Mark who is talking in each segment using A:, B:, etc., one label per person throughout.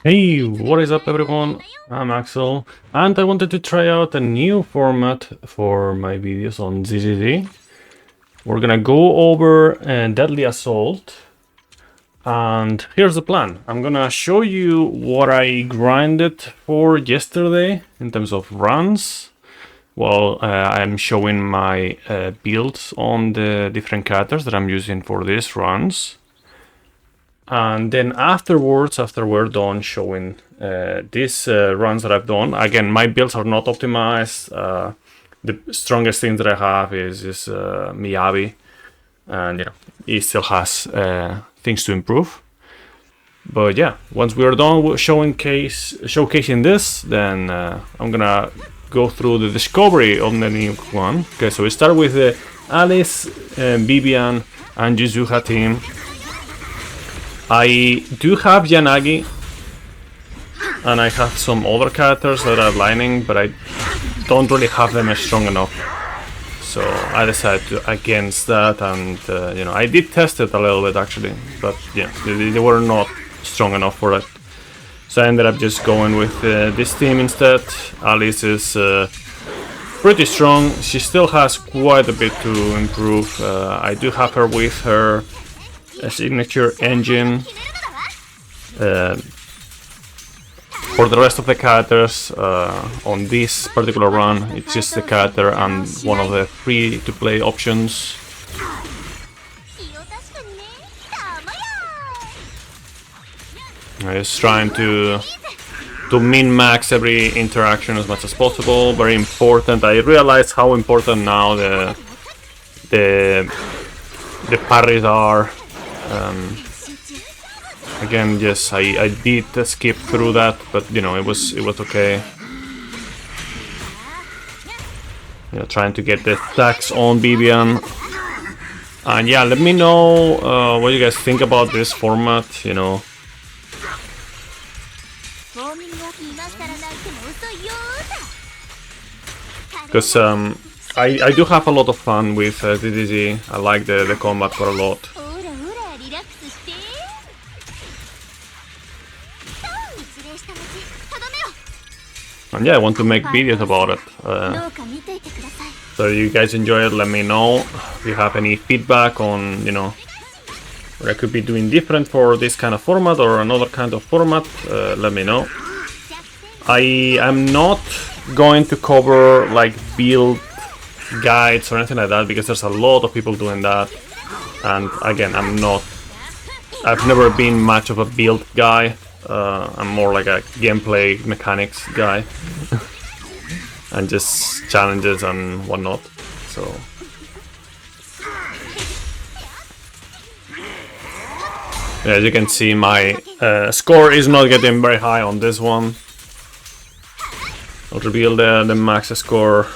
A: Hey, what is up everyone? I'm Axel, and I wanted to try out a new format for my videos on ZZZ. We're gonna go over Deadly Assault, and here's the plan. I'm gonna show you what I grinded for yesterday in terms of runs. Well, I'm showing my builds on the different characters that I'm using for these runs. And then afterwards, after we're done showing these runs that I've done, again, my builds are not optimized. The strongest thing that I have is Miyabi, and you know, he still has things to improve. But yeah, once we're done showcasing this, then I'm gonna go through the discovery of the new one. Okay, so we start with the Alice, Vivian, and Yuzuha team. I do have Yanagi, and I have some other characters that are lining, but I don't really have them as strong enough. So I decided against that, and you know, I did test it a little bit actually, but yeah, they were not strong enough for it. So I ended up just going with this team instead. Alice is pretty strong. She still has quite a bit to improve. I do have her with her signature engine. For the rest of the characters on this particular run, it's just the character and one of the free-to-play options. I'm just trying to min-max every interaction as much as possible. Very important. I realize how important now the parries are. Again, yes, I did skip through that, but you know, it was okay. You know, trying to get the stacks on Vivian. And yeah, let me know what you guys think about this format, you know. Because I do have a lot of fun with DDZ. I like the combat quite a lot. And yeah, I want to make videos about it. So if you guys enjoy it, let me know. If you have any feedback on, you know, what I could be doing different for this kind of format or another kind of format, let me know. I am not going to cover like build guides or anything like that, because there's a lot of people doing that. And again, I've never been much of a build guy. I'm more like a gameplay mechanics guy and just challenges and whatnot. So yeah, as you can see, my score is not getting very high on this one. I'll reveal the max score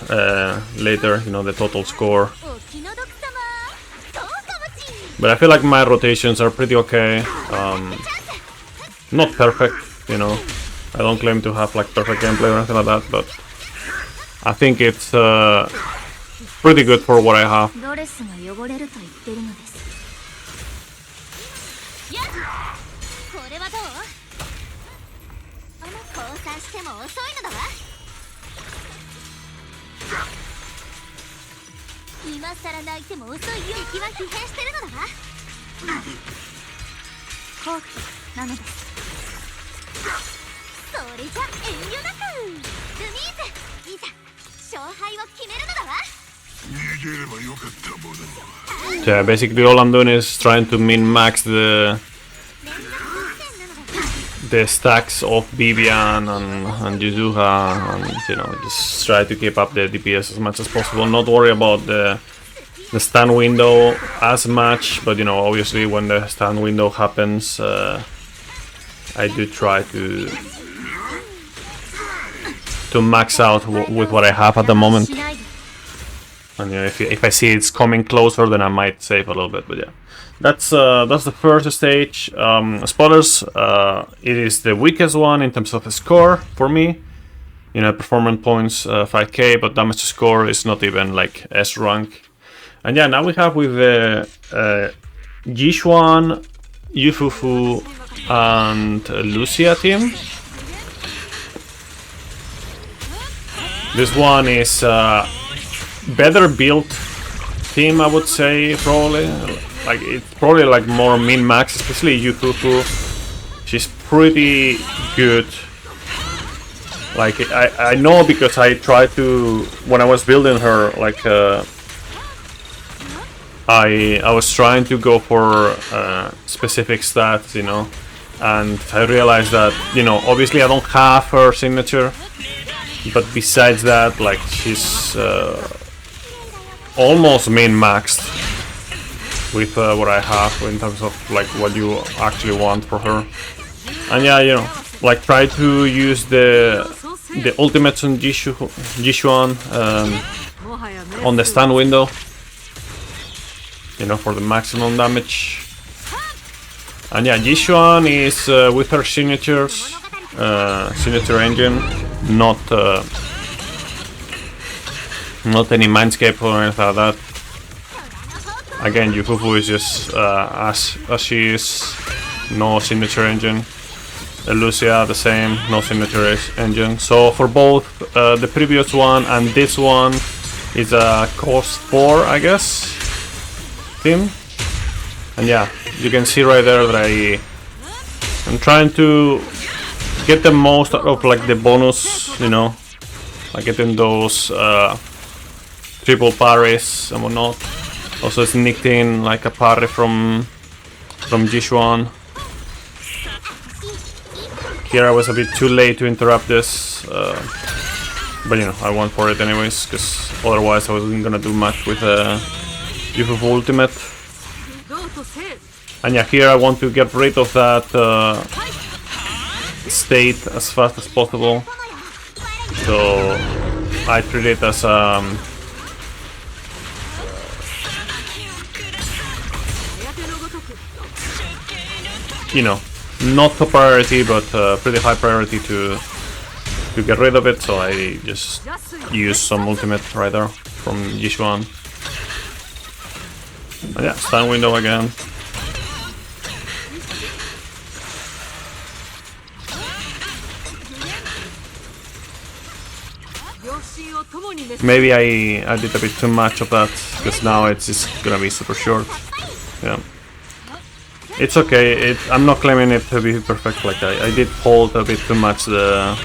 A: later, you know, the total score. But I feel like my rotations are pretty okay. Not perfect, you know. I don't claim to have like perfect gameplay or anything like that, but I think it's pretty good for what I have. Yeah, basically all I'm doing is trying to min-max the stacks of Vivian and Yuzuha, and you know, just try to keep up the DPS as much as possible. Not worry about the stun window as much, but you know, obviously when the stun window happens, I do try to max out with what I have at the moment. And you know, if I see it's coming closer, then I might save a little bit. But yeah, that's the first stage. Spoilers, it is the weakest one in terms of the score for me. You know, performance points 5k, but damage to score is not even like S rank. And yeah, now we have with the Shiyuan, Yufufu, and Lucia team. This one is better built team, I would say, probably. Like it's probably like more min-max, especially Yufufu. She's pretty good. Like I know because I tried to, when I was building her, like I was trying to go for specific stats, you know, and I realized that, you know, obviously I don't have her signature, but besides that, like she's almost min-maxed with what I have in terms of like what you actually want for her. And yeah, you know, like try to use the ultimates on Jishuan on the stun window, you know, for the maximum damage. And yeah, Jishuan is with her signatures, signature engine, not any Mindscape or anything like that. Again, Yufufu is just as she is, no signature engine. Lucia the same, no signature engine. So for both the previous one and this one is a cost 4, I guess, team. And yeah, you can see right there that I'm trying to get the most out of like the bonus, you know, like getting those triple parries and whatnot. Also sneaked in like a parry from Jishuan. Here I was a bit too late to interrupt this, but you know, I went for it anyways, because otherwise I wasn't gonna do much with Yufufu ultimate. And yeah, here I want to get rid of that state as fast as possible. So I treat it as you know, not top priority, but pretty high priority to get rid of it. So I just use some ultimate right there from Jishuan. And yeah, stun window again. Maybe I did a bit too much of that, because now it's just gonna be super short. Yeah. It's okay, I'm not claiming it to be perfect. Like I did hold a bit too much the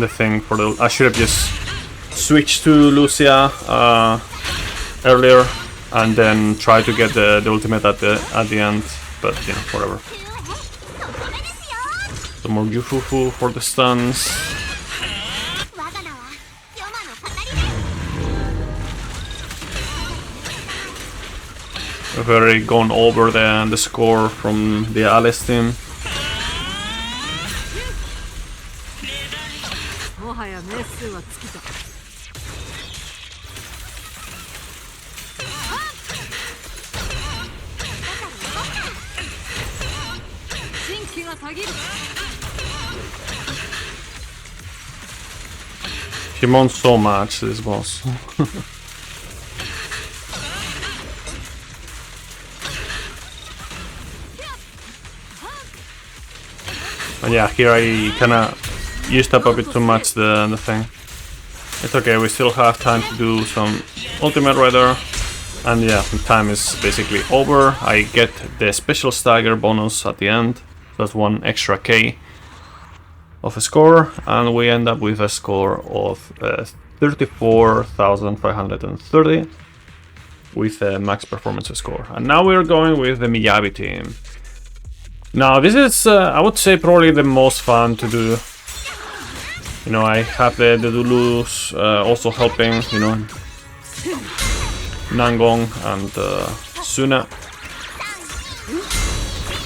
A: thing for the... I should have just switched to Lucia earlier and then try to get the ultimate at the end, but you know, whatever. Some more Yufufu for the stuns. We've already gone over the score from the Alice team. He wants so much, this boss. And yeah, here I kinda used up a bit too much the thing. It's okay, we still have time to do some ultimate right there. And yeah, the time is basically over. I get the special stagger bonus at the end. That's 1 extra K of a score, and we end up with a score of 34,530 with a max performance score. And now we're going with the Miyabi team. Now this is, I would say, probably the most fun to do. You know, I have the Dulus also helping, you know, Nangong and Suna.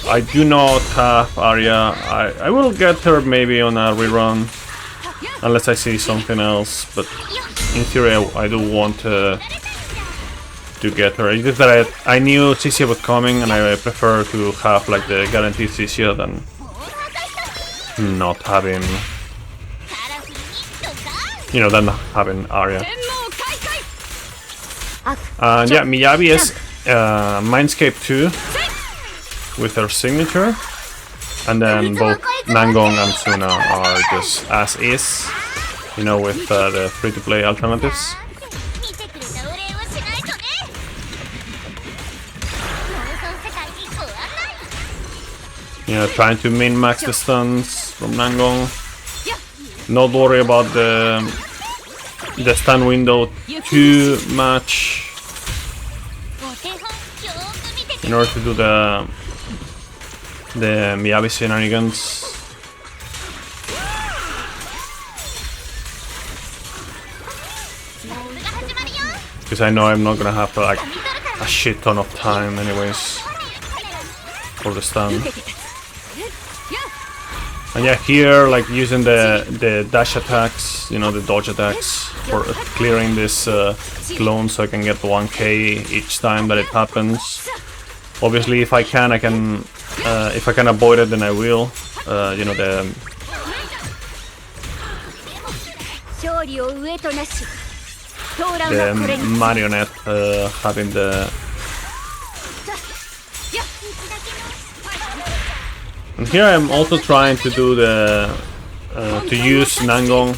A: I do not have Arya. I will get her maybe on a rerun, unless I see something else, but in theory I do want to get her. It's just that I knew CC was coming, and I prefer to have like the guaranteed CC than not having, you know, than having Arya. And yeah, Miyabi is Mindscape 2 with her signature. And then both Nangong and Suna are just as is, you know, with the free-to-play alternatives. You know, trying to min-max the stuns from Nangong. Not worry about the stun window too much in order to do the Miyabi shenanigans. Because I know I'm not gonna have like a shit ton of time anyways for the stun. And yeah, here like using the dash attacks, you know, the dodge attacks for clearing this clone so I can get 1k each time that it happens. Obviously, if I can if I can avoid it, then I will. You know, the Marionette having the. And here I'm also trying to do the to use Nangong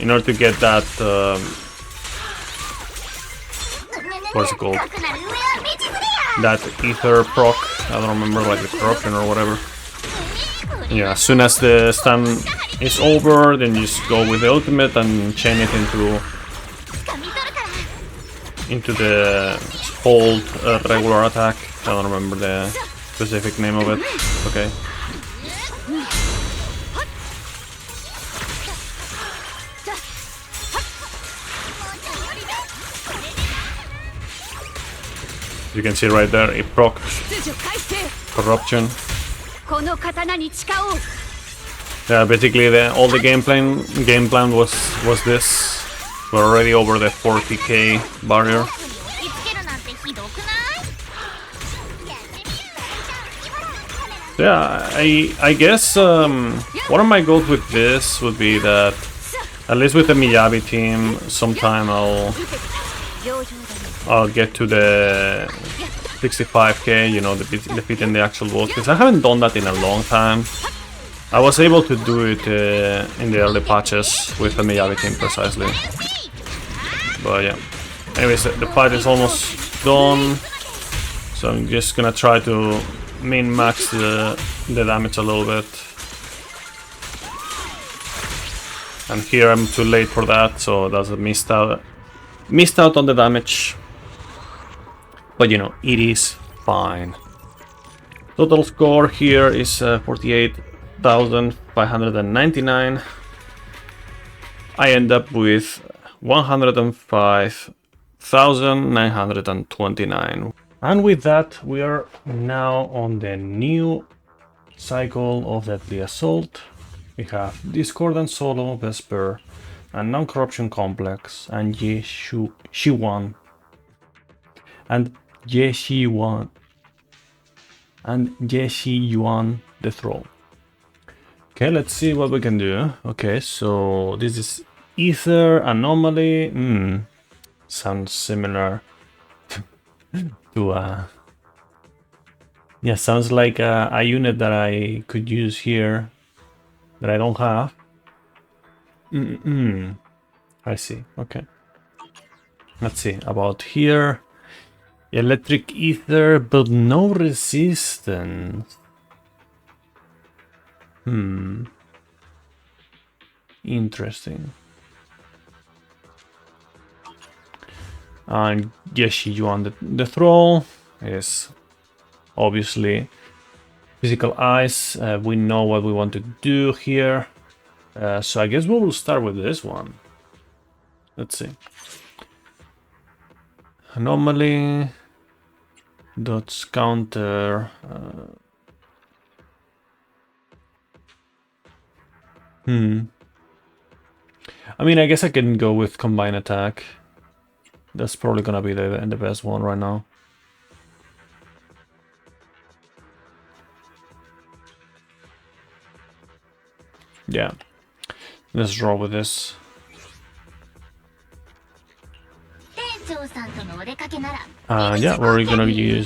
A: in order to get that what's it called? That ether proc. I don't remember, like the corruption or whatever. Yeah, as soon as the stun is over, then you just go with the ultimate and chain it into the hold regular attack. I don't remember the specific name of it. Okay. You can see right there, it procs corruption. Yeah, basically all the game plan was this. We're already over the 40k barrier. Yeah, I guess one of my goals with this would be that at least with the Miyabi team, sometime I'll get to the 65k, you know, defeating the actual boss, because I haven't done that in a long time. I was able to do it in the early patches with the Miyabi team precisely. But yeah, anyways, the fight is almost done, so I'm just gonna try to min-max the damage a little bit. And here I'm too late for that, so that's a missed out on the damage. But you know, it is fine. Total score here is 48,599. I end up with 105,929. And with that, we are now on the new cycle of Deadly Assault. We have Discordant Solo, Vesper, and Non-Corruption Complex, and Shiyuan. And Shiyuan the Thrall. Okay, let's see what we can do. Okay, so this is Ether Anomaly. Sounds similar to yeah, sounds like a unit that I could use here that I don't have. I see. Okay. Let's see about here. Electric Ether, but no resistance. Interesting. And Shiyuan the Thrall is obviously physical eyes. We know what we want to do here. So I guess we will start with this one. Let's see. Anomaly. Dots counter. I mean, I guess I can go with combine attack. That's probably gonna be the best one right now. Yeah, let's roll with this. Yeah, we're gonna be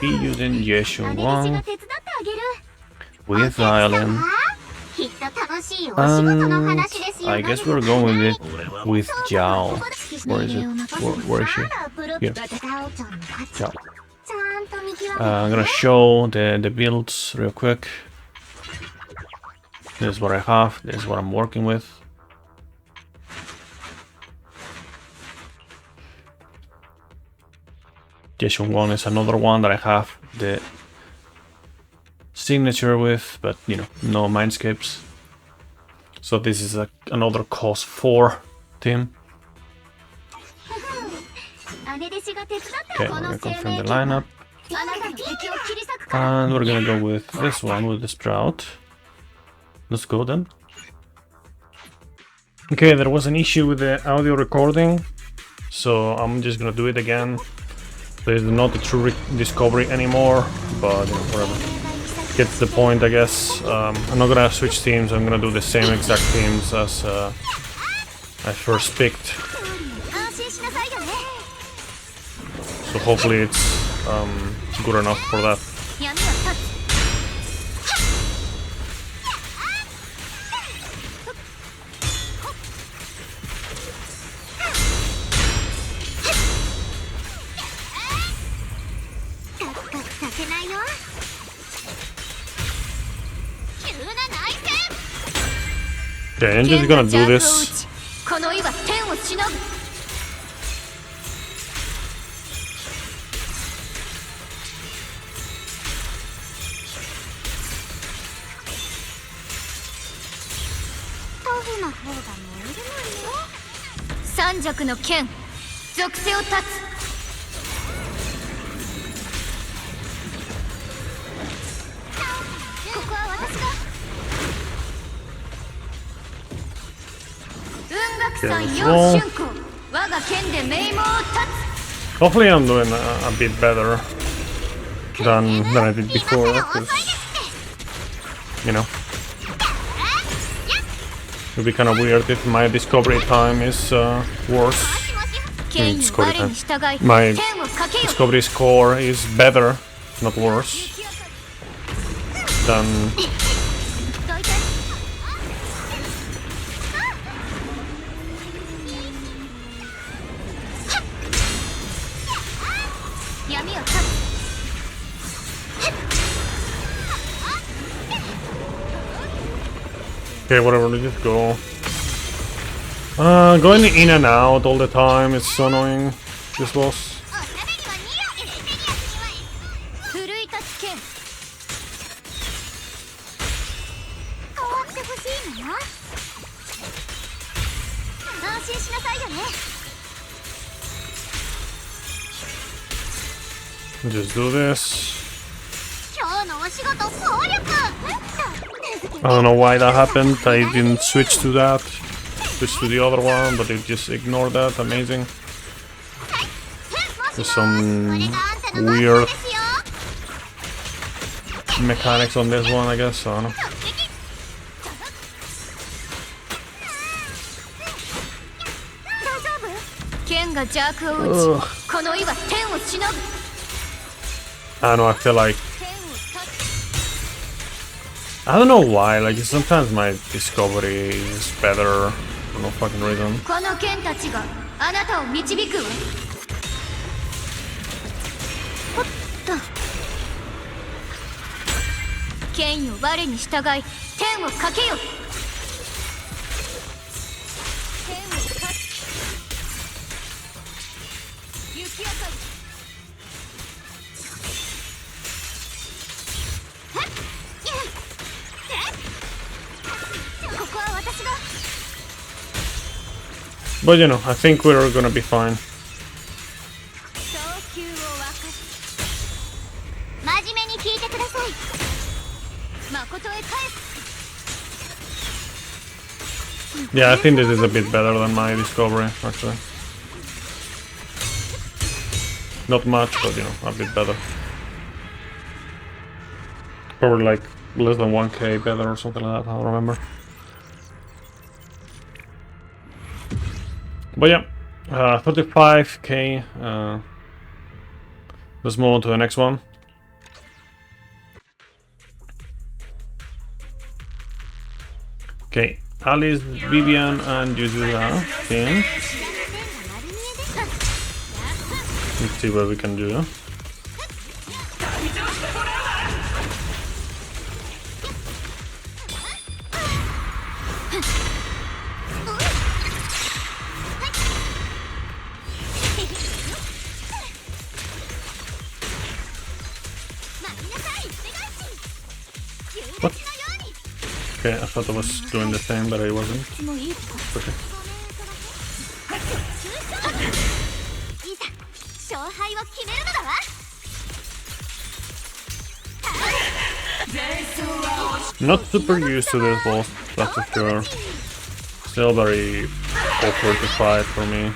A: using Shiyuan. with Violin. And I guess we're going with it with Jiao. Where is it? Where is she? Here. Jiao. I'm gonna show the builds real quick. This is what I have. This is what I'm working with. Shiyuan is another one that I have the signature with, but you know, no mindscapes. So this is another cost 4 team. Okay, we're gonna confirm the lineup. And we're gonna go with this one, with the Sprout. Let's go then. Okay, there was an issue with the audio recording, so I'm just gonna do it again. There's not a true discovery anymore, but you know, whatever. Gets the point, I guess. I'm not gonna switch teams, I'm gonna do the same exact teams as I first picked. So hopefully it's good enough for that. Okay, I'm just gonna do this. Hopefully I'm doing a bit better than I did before, because, you know, it would be kind of weird if my discovery time is worse. My discovery score is better, not worse, than... Okay, whatever, let's just go. Going in and out all the time is so annoying, this boss. Just do this. I don't know why that happened. I didn't switch to that. Switch to the other one, but it just ignored that. Amazing. There's some weird mechanics on this one, I guess. I don't know. Ugh. I don't know, I feel like... I don't know why, like sometimes my discovery is better for no fucking reason. But you know, I think we're gonna be fine. Yeah, I think this is a bit better than my discovery, actually. Not much, but you know, a bit better. Probably like less than 1k better or something like that, I don't remember. But yeah, 35k. Let's move on to the next one. Okay, Alice, Vivian, and Yuzura team. Let's see what we can do. What? Okay, I thought I was doing the same, but I wasn't. Okay. Not super used to this boss, that's for sure. Still very awkward to fight for me.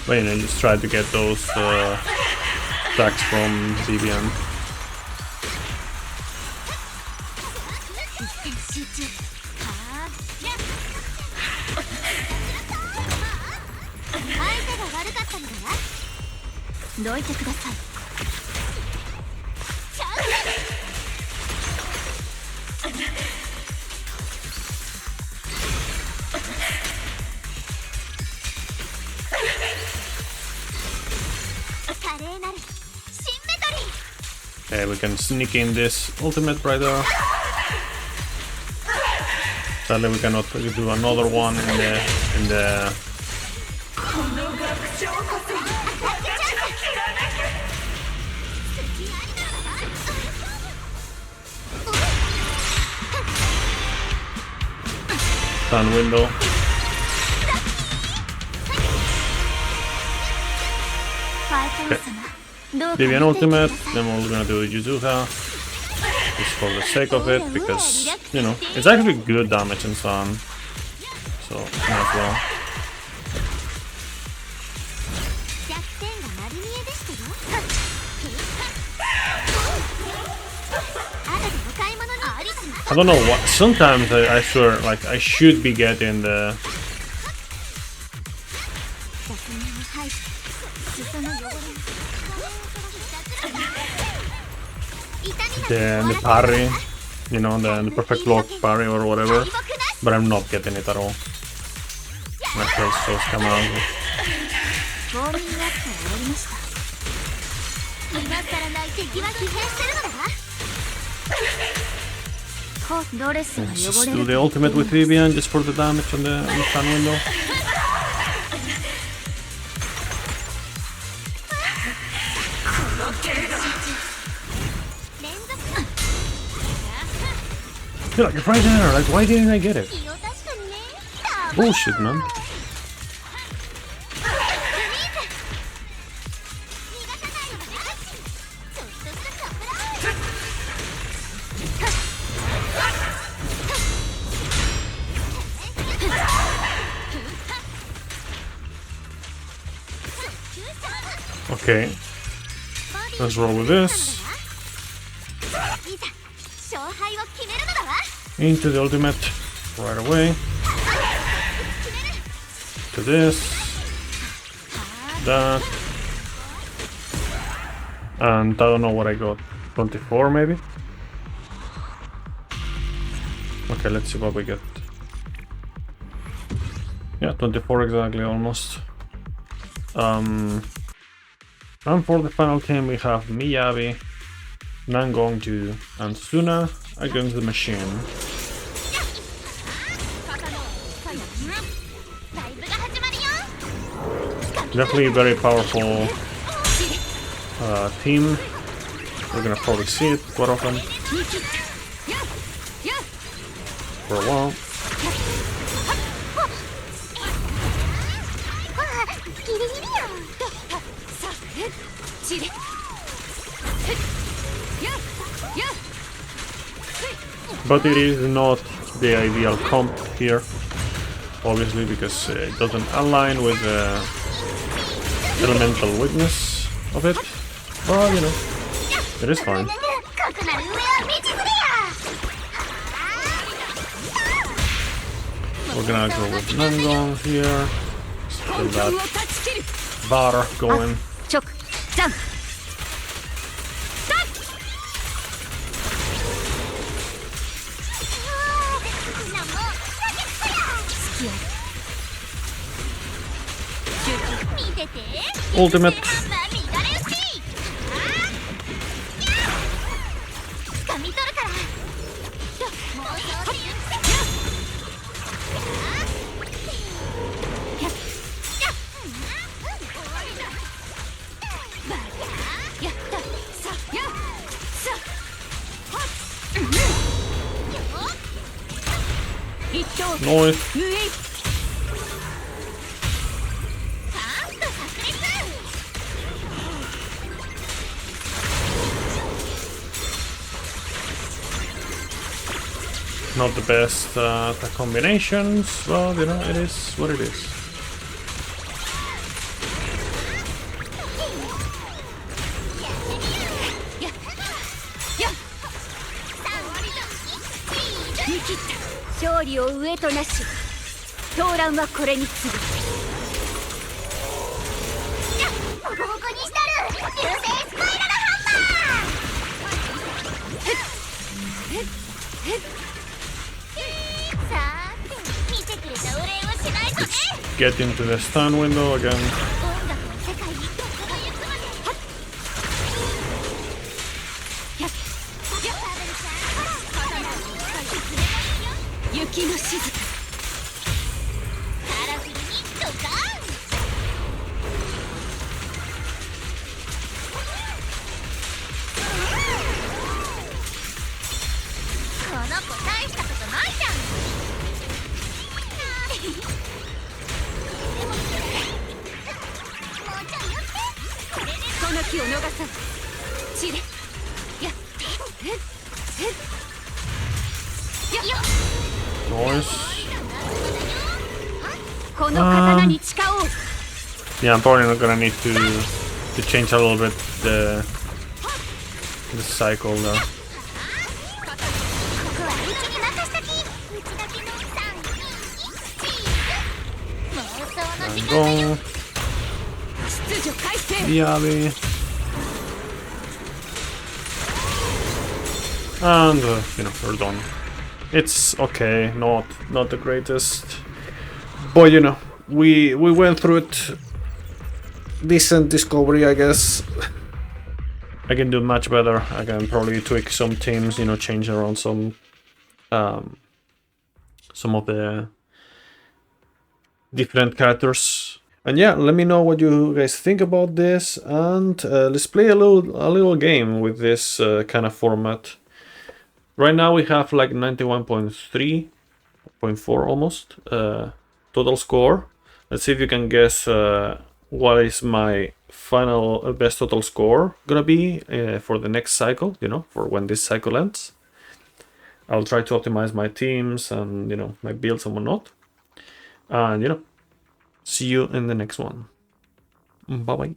A: Wait, I just tried to get those attacks from Vivian. Okay, we can sneak in this ultimate right there. Sadly, we cannot do another one in the sun window. Okay. Vivian ultimate, then we're gonna do Yuzuha just for the sake of it, because, you know, it's actually good damage in stun, so might as well. I don't know what, sometimes I swear, like, I should be getting the parry, you know, the perfect block parry or whatever, but I'm not getting it at all. My first shows come out. Let's just do the ultimate with Vivian just for the damage on the fan window. You're like, right there, like, why didn't I get it? Bullshit, man. Okay, let's roll with this. Into the ultimate right away. To this. That. And I don't know what I got. 24 maybe? Okay, let's see what we get. Yeah, 24 exactly, almost. And for the final team we have Miyabi, Nangongju, and Suna against the machine. Definitely a very powerful team. We're gonna probably see it quite often for a while. But it is not the ideal comp here, obviously, because it doesn't align with the elemental weakness of it. But, you know, it is fine. We're gonna go with Nangong here. Get that bar going. ultimate. Noise. Not the best attack combinations, but you know, it is what it is. Let's get into the stun window again. Yeah, I'm probably not gonna need to change a little bit the cycle there. And go. Yabi. And you know, we're done. It's okay, not the greatest, but you know, we went through it. Decent discovery, I guess. I can do much better. I can probably tweak some teams, you know, change around some of the different characters. And yeah, let me know what you guys think about this, and let's play a little game with this kind of format. Right now we have like 91.3, 0.4 almost total score. Let's see if you can guess what is my final best total score gonna be for the next cycle, you know, for when this cycle ends. I'll try to optimize my teams and, you know, my builds and whatnot. And, you know, see you in the next one. Bye-bye.